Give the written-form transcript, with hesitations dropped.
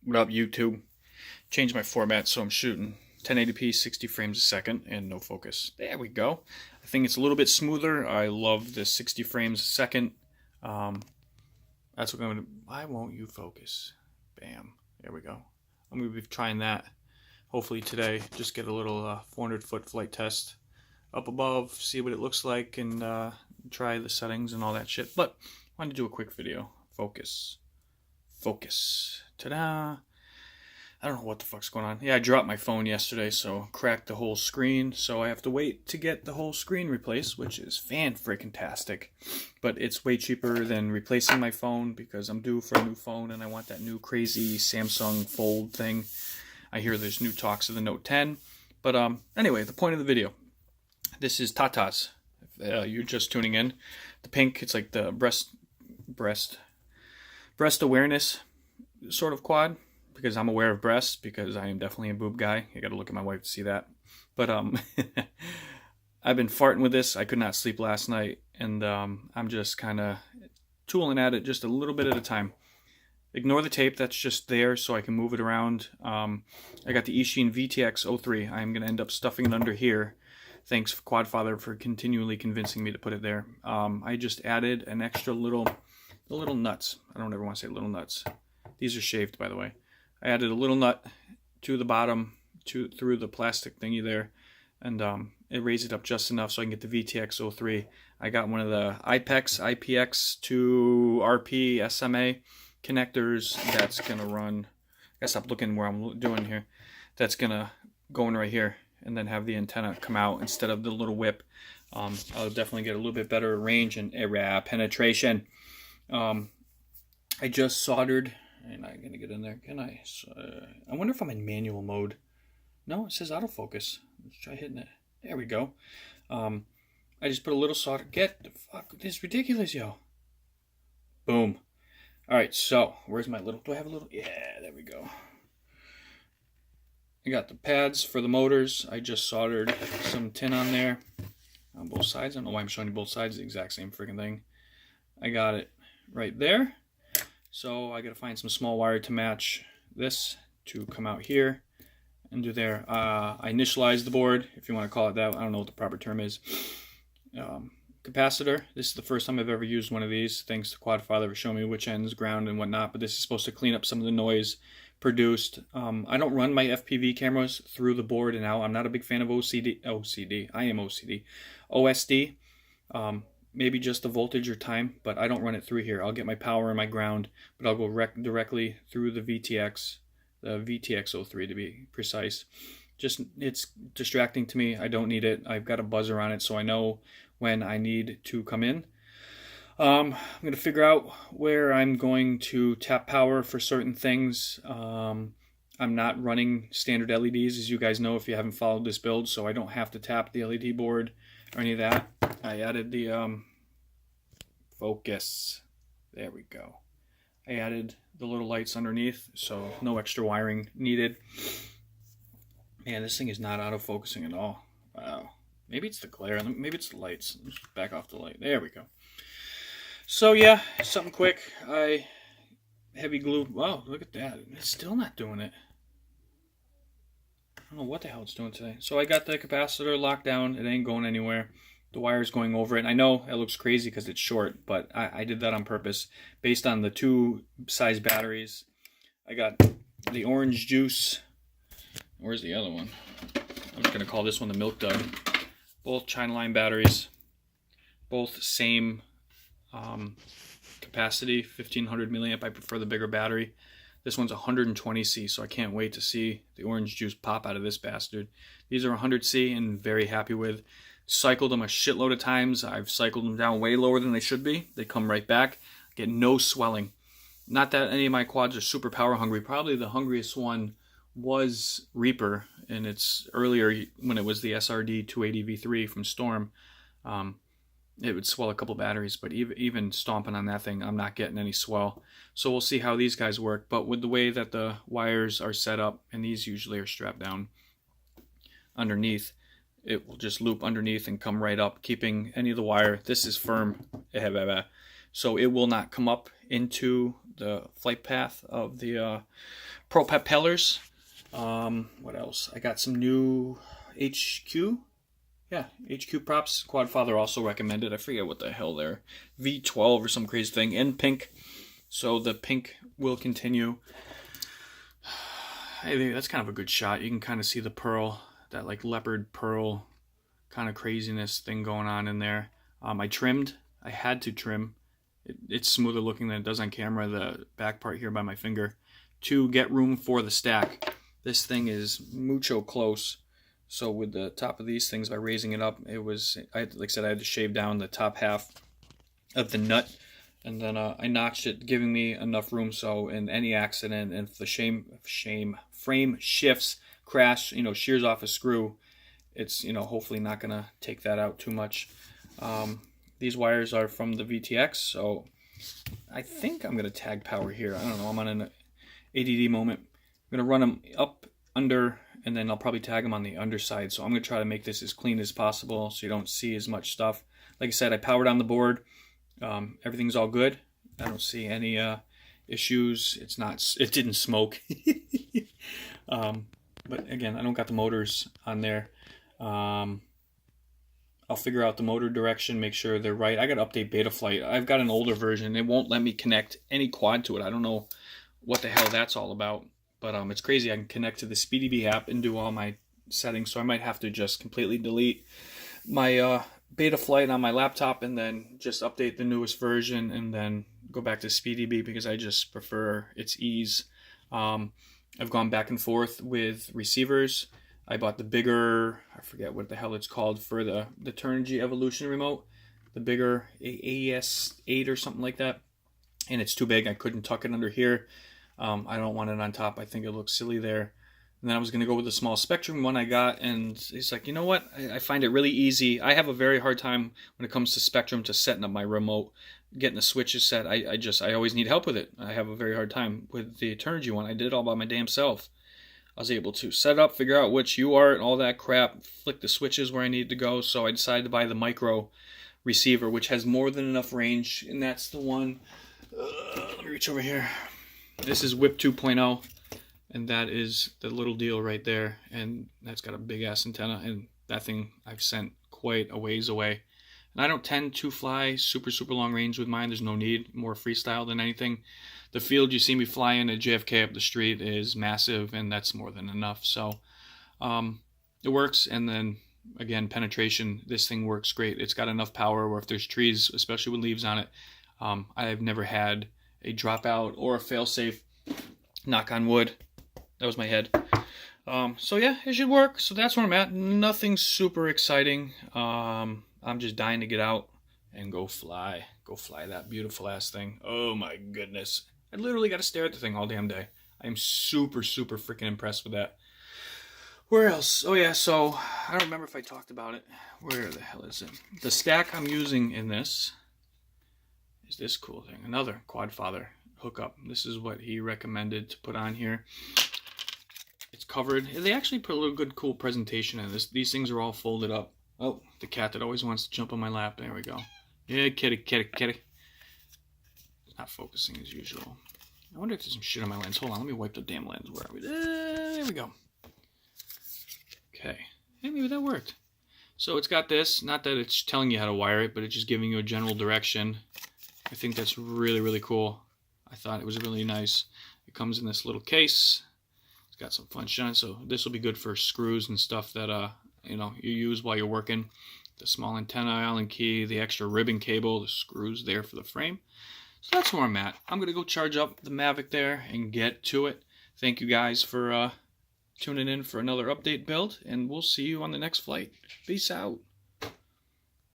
What up, YouTube? Changed my format so I'm shooting 1080p 60 frames a second and no focus. There we go. I think it's a little bit smoother. I love the 60 frames a second. That's what I'm gonna. Why won't you focus? Bam. There we go. I'm gonna be trying that hopefully today. Just get a little 400-foot flight test up above, see what it looks like, and try the settings and all that shit. But I wanted to do a quick video. Focus. Ta-da! I don't know what the fuck's going on. Yeah, I dropped my phone yesterday, so cracked the whole screen. So I have to wait to get the whole screen replaced, which is fan-freaking-tastic. But it's way cheaper than replacing my phone because I'm due for a new phone and I want that new crazy Samsung Fold thing. I hear there's new talks of the Note 10. But anyway, the point of the video. This is tataz. If you're just tuning in. The pink, it's like the breast awareness sort of quad, because I'm aware of breasts, because I am definitely a boob guy. You gotta look at my wife to see that. But I've been farting with this. I could not sleep last night, and I'm just kind of tooling at it just a little bit at a time. Ignore the tape, that's just there so I can move it around. I got the Ishin VTX03. I'm gonna end up stuffing it under here. Thanks, Quadfather, for continually convincing me to put it there. I just added an extra little nuts. I don't ever want to say little nuts. These are shaved, by the way. I added a little nut to the bottom through the plastic thingy there, and it raised it up just enough so I can get the VTX03. I got one of the IPX to RP SMA connectors that's gonna run. I gotta stop looking where I'm doing here. That's gonna go in right here, and then have the antenna come out instead of the little whip. I'll definitely get a little bit better range and area penetration. I just soldered, and I'm gonna get in there. Can I? I wonder if I'm in manual mode. No, it says autofocus. Let's try hitting it. There we go. I just put a little solder. Get the fuck. This is ridiculous, yo. Boom. All right. So where's my little? Do I have a little? Yeah, there we go. I got the pads for the motors. I just soldered some tin on there on both sides. I don't know why I'm showing you both sides. The exact same freaking thing. I got it right there. So I gotta find some small wire to match this to come out here and do there. I initialized the board, if you want to call it that. I don't know what the proper term is. Capacitor. This is the first time I've ever used one of these. Thanks to Quadfather for showing me which ends ground and whatnot. But this is supposed to clean up some of the noise produced. I don't run my FPV cameras through the board and out. I'm not a big fan of OCD. I am OCD. OSD. Maybe just the voltage or time, but I don't run it through here. I'll get my power and my ground, but I'll go directly through the VTX03 to be precise. Just, it's distracting to me. I don't need it. I've got a buzzer on it, so I know when I need to come in. I'm going to figure out where I'm going to tap power for certain things. I'm not running standard LEDs, as you guys know if you haven't followed this build, so I don't have to tap the LED board or any of that. I added the focus. There we go. I added the little lights underneath, so no extra wiring needed. Man, this thing is not auto-focusing at all. Wow. Maybe it's the glare. Maybe it's the lights. Let's back off the light. There we go. So yeah, something quick. I heavy glued. Wow, look at that. It's still not doing it. I don't know what the hell it's doing today. So I got the capacitor locked down. It ain't going anywhere. The wire's going over it. I know it looks crazy because it's short, but I did that on purpose based on the two size batteries. I got the orange juice. Where's the other one? I'm just going to call this one the Milk Dud. Both China line batteries. Both same capacity, 1500 milliamp. I prefer the bigger battery. This one's 120C, so I can't wait to see the orange juice pop out of this bastard. These are 100C and very happy with. Cycled them a shitload of times. I've cycled them down way lower than they should be. They come right back. Get no swelling. Not that any of my quads are super power hungry. Probably the hungriest one was Reaper, and it's earlier when it was the SRD 280 V3 from Storm. It would swell a couple batteries, but even stomping on that thing, I'm not getting any swell. So we'll see how these guys work. But with the way that the wires are set up, and these usually are strapped down underneath, it will just loop underneath and come right up, keeping any of the wire. This is firm. so it will not come up into the flight path of the propellers. What else? I got some new HQ. Yeah, HQ props. Quadfather also recommended. I forget what the hell they're. V12 or some crazy thing. In pink. So the pink will continue. I think that's kind of a good shot. You can kind of see the pearl. That like leopard pearl kind of craziness thing going on in there. I trimmed. I had to trim. It's smoother looking than it does on camera. The back part here by my finger. To get room for the stack. This thing is mucho close. So with the top of these things, by raising it up, it was, like I said, I had to shave down the top half of the nut, and then I notched it, giving me enough room so in any accident, and if the frame shifts, crash, shears off a screw, it's, hopefully not going to take that out too much. These wires are from the VTX, so I think I'm going to tag power here. I don't know, I'm on an ADD moment. I'm going to run them up, under, and then I'll probably tag them on the underside. So I'm going to try to make this as clean as possible so you don't see as much stuff. Like I said, I powered on the board. Everything's all good. I don't see any issues. It didn't smoke. But again, I don't got the motors on there. I'll figure out the motor direction, make sure they're right. I got to update Betaflight. I've got an older version. It won't let me connect any quad to it. I don't know what the hell that's all about. But it's crazy. I can connect to the SpeedyBee app and do all my settings. So I might have to just completely delete my Betaflight on my laptop and then just update the newest version and then go back to SpeedyBee because I just prefer its ease. I've gone back and forth with receivers. I bought the bigger, I forget what the hell it's called, for the Turnigy Evolution remote. The bigger AES8 or something like that. And it's too big. I couldn't tuck it under here. I don't want it on top. I think it looks silly there. And then I was going to go with the small Spectrum one I got, and it's like, you know what? I find it really easy. I have a very hard time when it comes to Spectrum to setting up my remote, getting the switches set. I always need help with it. I have a very hard time with the Turnigy one. I did it all by my damn self. I was able to set up, figure out which UART and all that crap, flick the switches where I needed to go, so I decided to buy the micro receiver, which has more than enough range, and that's the one. Let me reach over here. This is Whip 2.0, and that is the little deal right there, and that's got a big ass antenna, and that thing I've sent quite a ways away. And I don't tend to fly super long range with mine. There's no need. More freestyle than anything. The field you see me flying at JFK up the street is massive, and that's more than enough. So it works, and then again, penetration, this thing works great. It's got enough power where if there's trees, especially with leaves on it, I've never had a dropout or a failsafe. Knock on wood. That was my head. So yeah, it should work. So that's where I'm at. Nothing super exciting. I'm just dying to get out and go fly. Go fly that beautiful ass thing. Oh my goodness. I literally got to stare at the thing all damn day. I am super freaking impressed with that. Where else? Oh yeah, so I don't remember if I talked about it. Where the hell is it? The stack I'm using in this is this cool thing. Another Quadfather hookup. This is what he recommended to put on here. It's covered. They actually put a little good cool presentation in this. These things are all folded up. Oh, the cat that always wants to jump on my lap. There we go. Yeah, kitty. It's not focusing as usual. I wonder if there's some shit on my lens. Hold on, let me wipe the damn lens. Where are we? There we go. Okay. Hey, maybe that worked. So it's got this. Not that it's telling you how to wire it, but it's just giving you a general direction. I think that's really cool. I thought it was really nice. It comes in this little case. It's got some fun shine, so this will be good for screws and stuff that you use while you're working. The small antenna, Allen key, the extra ribbon cable, the screws there for the frame. So that's where I'm at. I'm gonna go charge up the Mavic there and get to it. Thank you guys for tuning in for another update build, and we'll see you on the next flight. Peace out.